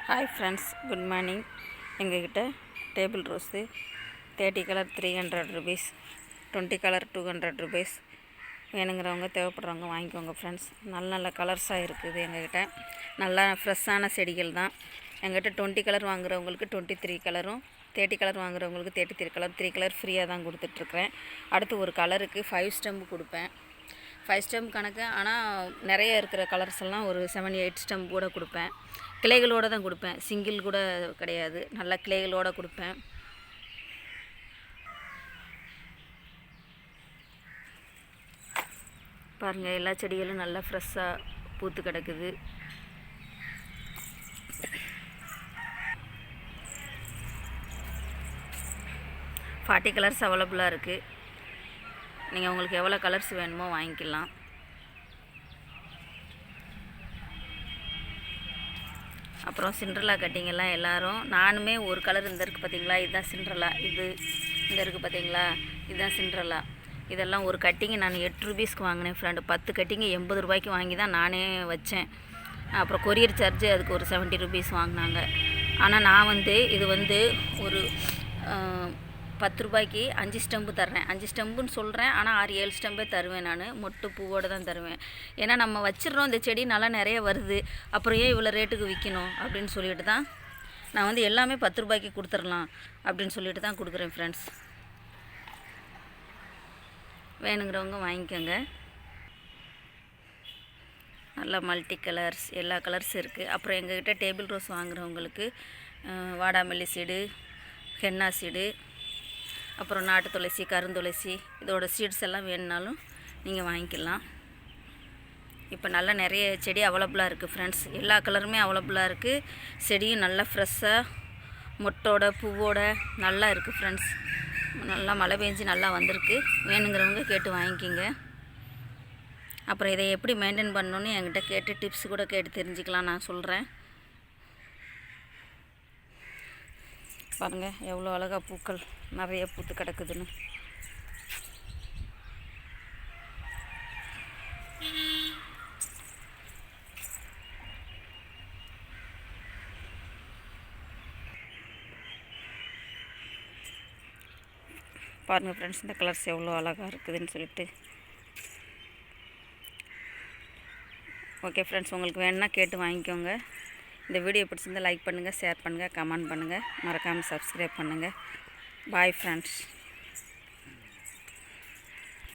Hi friends, good morning. எங்ககிட்ட table rose 30 colour 300 rupees, 20 colour 200 rupees. வேணுங்கிறவங்க தேவைப்படுறவங்க வாங்கிக்கோங்க ஃப்ரெண்ட்ஸ். நல்ல நல்ல கலர்ஸாக இருக்குது எங்ககிட்ட. நல்லா ஃப்ரெஷ்ஷான செடிகள் தான். எங்ககிட்ட 20 கலர் வாங்குறவங்களுக்கு 23 கலரும், 30 கலர் வாங்குறவங்களுக்கு 33 கலர், 3 கலர் ஃப்ரீயாக தான் கொடுத்துட்ருக்குறேன். அடுத்து ஒரு கலருக்கு 5 ஸ்டெம்பு கொடுப்பேன். 5 ஸ்டெம் கணக்கு. ஆனால் நிறைய இருக்கிற கலர்ஸ் எல்லாம் ஒரு 7-8 ஸ்டெம் கூட கொடுப்பேன். கிளைகளோடு தான் கொடுப்பேன், சிங்கிள் கூட கிடையாது. நல்லா கிளைகளோடு கொடுப்பேன். பாருங்கள், எல்லா செடிகளும் நல்லா ஃப்ரெஷ்ஷாக பூத்து கிடக்குது. ஃபார்ட்டி கலர்ஸ் அவைலபிளாக இருக்குது. நீங்கள் உங்களுக்கு எவ்வளோ கலர்ஸ் வேணுமோ வாங்கிக்கலாம். அப்புறம் சிண்ட்ரலா கட்டிங்கெல்லாம் எல்லோரும், நானுமே ஒரு கலர் இந்த இருக்குது பார்த்தீங்களா, இதுதான் சிண்ட்ரலா. இது இந்த இருக்குது பார்த்தீங்களா, இதுதான் சிண்ட்ரலா. இதெல்லாம் ஒரு கட்டிங்கு நான் 8 ருபீஸ்க்கு வாங்கினேன் ஃப்ரெண்டு. 10 கட்டிங்கு 80 ரூபாய்க்கு வாங்கி தான் நானே வச்சேன். அப்புறம் கொரியர் சார்ஜு அதுக்கு ஒரு 70 ருபீஸ் வாங்கினாங்க. ஆனால் நான் இது ஒரு 10 ரூபாய்க்கு 5 ஸ்டெம்பு தர்றேன். 5 ஸ்டெம்புன்னு சொல்கிறேன், ஆனால் 6-7 ஸ்டெம்பே தருவேன். நான் மொட்டு பூவோடு தான் தருவேன். ஏன்னா நம்ம வச்சிடுறோம், இந்த செடி நல்லா நிறைய வருது, அப்புறம் ஏன் இவ்வளோ ரேட்டுக்கு விற்கணும் அப்படின்னு சொல்லிட்டு தான் நான் எல்லாமே 10 ரூபாய்க்கு கொடுத்துடலாம் அப்படின்னு சொல்லிட்டு தான் கொடுக்குறேன் ஃப்ரெண்ட்ஸ். வேணுங்கிறவங்க வாங்கிக்கோங்க. நல்லா மல்டி கலர்ஸ், எல்லா கலர்ஸ் இருக்குது. அப்புறம் எங்ககிட்ட டேபிள் ரோஸ் வாங்குகிறவங்களுக்கு வாடாமல்லி சீடு, ஹென்னா சீடு, அப்புறம் நாட்டு துளசி, கருந்துளசி, இதோட சீட்ஸ் எல்லாம் வேணுனாலும் நீங்கள் வாங்கிக்கலாம். இப்போ நல்லா நிறைய செடி அவைலபிளாக இருக்குது ஃப்ரெண்ட்ஸ். எல்லா கலருமே அவைலபிளாக இருக்குது. செடியும் நல்லா ஃப்ரெஷ்ஷாக மொட்டோட பூவோட நல்லா இருக்குது ஃப்ரெண்ட்ஸ். நல்லா மழை பெஞ்சு நல்லா வந்திருக்கு. வேணுங்கிறவங்க கேட்டு வாங்கிக்கிங்க. அப்புறம் இதை எப்படி மெயின்டைன் பண்ணணுன்னு என்கிட்ட கேட்டு டிப்ஸ் கூட கேட்டு தெரிஞ்சுக்கலாம், நான் சொல்கிறேன். பாருங்கள் எவ்வளோ அழகாக பூக்கள் நிறைய பூத்து கிடக்குதுன்னு. பாருங்கள் ஃப்ரெண்ட்ஸ், இந்த கலர்ஸ் எவ்வளோ அழகாக இருக்குதுன்னு சொல்லிட்டு. ஓகே ஃப்ரெண்ட்ஸ், உங்களுக்கு வேணுன்னா கேட்டு வாங்கிக்கோங்க. இந்த வீடியோ பிடிச்சிருந்தால் லைக் பண்ணுங்கள், ஷேர் பண்ணுங்கள், கமெண்ட் பண்ணுங்கள், மறக்காமல் சப்ஸ்கிரைப் பண்ணுங்கள். Bye friends.